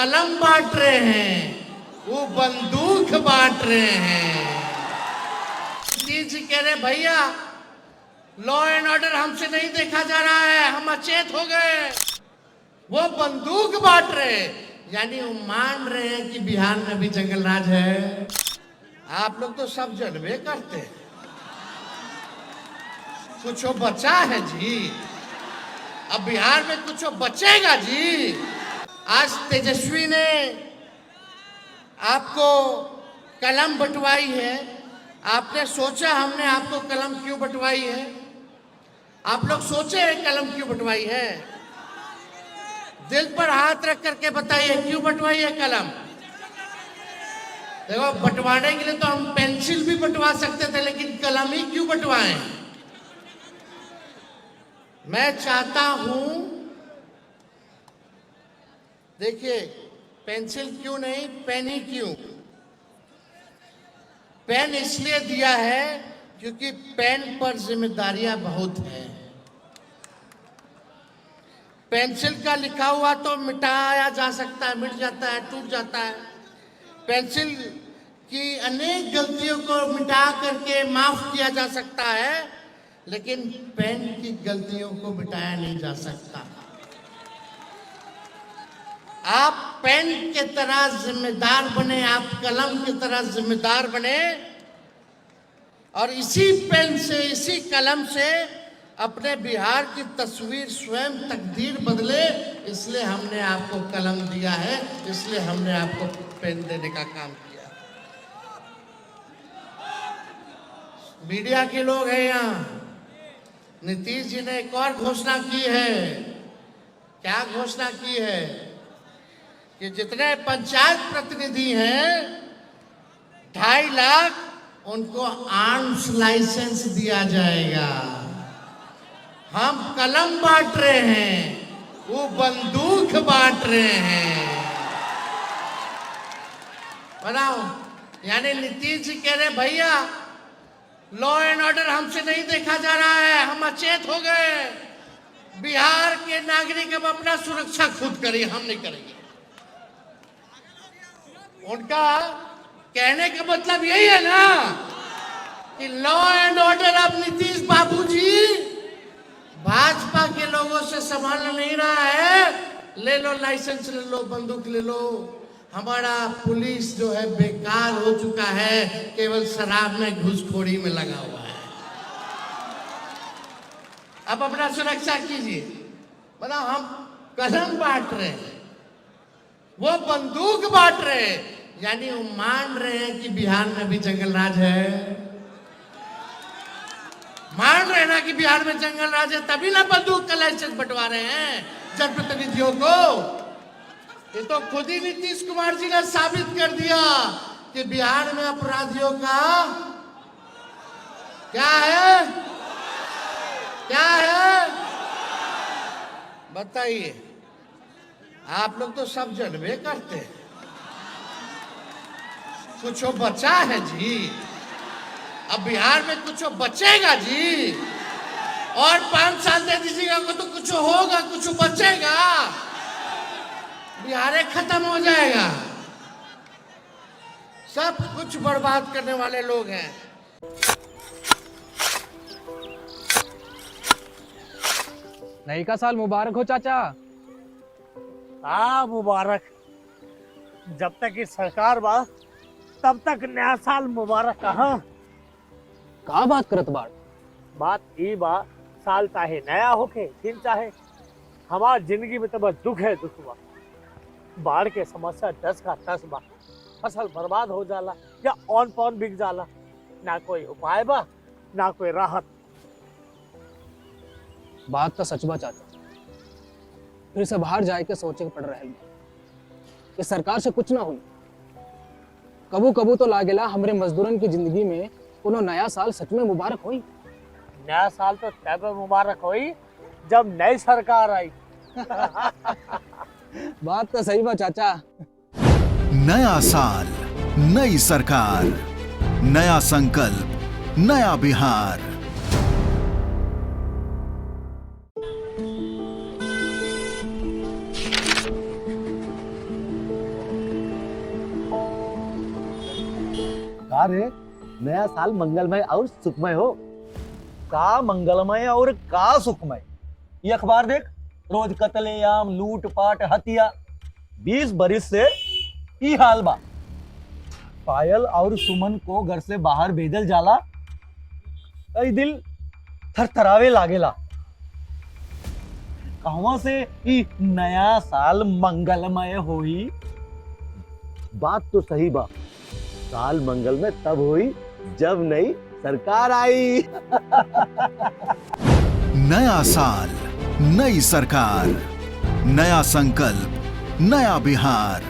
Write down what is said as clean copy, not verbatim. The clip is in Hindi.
कलम बांट रहे हैं, वो बंदूक बांट रहे हैं। नीतीश जी कह रहे भैया लॉ एंड ऑर्डर हमसे नहीं देखा जा रहा है, हम अचेत हो गए। वो बंदूक बांट रहे हैं, यानी वो मान रहे हैं कि बिहार में भी जंगल राज है। आप लोग तो सब जानबे करते हैं, कुछ बचा है जी, अब बिहार में कुछ बचेगा जी। आज तेजस्वी ने आपको कलम बंटवाई है, आपने सोचा हमने आपको कलम क्यों बंटवाई है? आप लोग सोचे हैं कलम क्यों बंटवाई है? दिल पर हाथ रख करके बताइए क्यों बंटवाई है कलम? देखो, बंटवाने के लिए तो हम पेंसिल भी बंटवा सकते थे, लेकिन कलम ही क्यों बंटवाएं? मैं चाहता हूं, देखिए, पेंसिल क्यों नहीं, पेन ही क्यों? पेन इसलिए दिया है क्योंकि पेन पर जिम्मेदारियां बहुत हैं। पेंसिल का लिखा हुआ तो मिटाया जा सकता है, मिट जाता है, टूट जाता है। पेंसिल की अनेक गलतियों को मिटा करके माफ किया जा सकता है, लेकिन पेन की गलतियों को मिटाया नहीं जा सकता। आप पेन के तरह जिम्मेदार बने, आप कलम की तरह जिम्मेदार बने, और इसी पेन से, इसी कलम से अपने बिहार की तस्वीर, स्वयं तकदीर बदले। इसलिए हमने आपको कलम दिया है, इसलिए हमने आपको पेन देने का काम किया। मीडिया के लोग हैं यहाँ। नीतीश जी ने एक और घोषणा की है। क्या घोषणा की है? कि जितने पंचायत प्रतिनिधि हैं 2.5 लाख उनको आर्म्स लाइसेंस दिया जाएगा। हम कलम बांट रहे हैं, वो बंदूक बांट रहे हैं। बताओ, यानी नीतीश जी कह रहे भैया लॉ एंड ऑर्डर हमसे नहीं देखा जा रहा है, हम अचेत हो गए। बिहार के नागरिक अब अपना सुरक्षा खुद करिए, हम नहीं करेंगे। उनका कहने का मतलब यही है ना कि लॉ एंड ऑर्डर अब नीतीश बाबूजी भाजपा के लोगों से संभाल नहीं रहा है। ले लो लाइसेंस, ले लो बंदूक, ले लो। हमारा पुलिस जो है बेकार हो चुका है, केवल शराब में, घूसखोरी में लगा हुआ है। अब अपना सुरक्षा कीजिए। बताओ, हम कलम बांट रहे हैं, वो बंदूक बांट रहे हैं, यानी वो मान रहे हैं कि बिहार में भी जंगल राज है। मान रहे हैं ना कि बिहार में जंगल राज है, तभी ना बंदूक का लाइसेंस बंटवा रहे हैं जनप्रतिनिधियों को। ये तो खुद ही नीतीश कुमार जी ने साबित कर दिया कि बिहार में अपराधियों का क्या है, क्या है? बताइए। आप लोग तो सब जानबे करते हैं, कुछ बचा है जी, अब बिहार में कुछ बचेगा जी। और 5 साल दे दीजिएगा तो कुछ होगा, कुछ बचेगा। बिहार खत्म हो जाएगा। सब कुछ बर्बाद करने वाले लोग हैं। नई का साल मुबारक हो चाचा। हाँ, मुबारक। जब तक इस सरकार बा तब तक नया साल मुबारक। कहाँ का बात करत बाड़? बात ई बा, साल चाहे नया होके फिर चाहे, हमार जिंदगी में तो बस दुख है, दुख बा। बाढ़ के समस्या 10 का 10 बा। फसल बर्बाद हो जाला या ऑन पॉन बिक जाला, ना कोई उपाय बा ना कोई राहत। बात तो सच बा चाचा, फिर से बाहर जाए के सोचे के पड़ रहे कि सरकार से कुछ ना हुई। कबू कबू तो लागेला हमरे मजदूरन की जिंदगी में कोनो नया साल सच में मुबारक हुई। नया साल तो तब मुबारक हुई जब नई सरकार आई। बात तो सही बा चाचा। नया साल, नई सरकार, नया संकल्प, नया बिहार। का रे, नया साल मंगलमय और सुखमय हो। का मंगलमय और का सुखमय। ये अखबार देख, रोज कत्लेआम, लूटपाट, हत्या। 20 बरिस से ई हाल बा। पायल और सुमन को घर से बाहर भेजल जाला, कई दिल थरथरावे लागेला। कहवा से ई नया साल मंगलमय होई। बात तो सही बा, साल मंगलमय तब हुई जब नई सरकार आई। नया साल, नई सरकार, नया संकल्प, नया बिहार।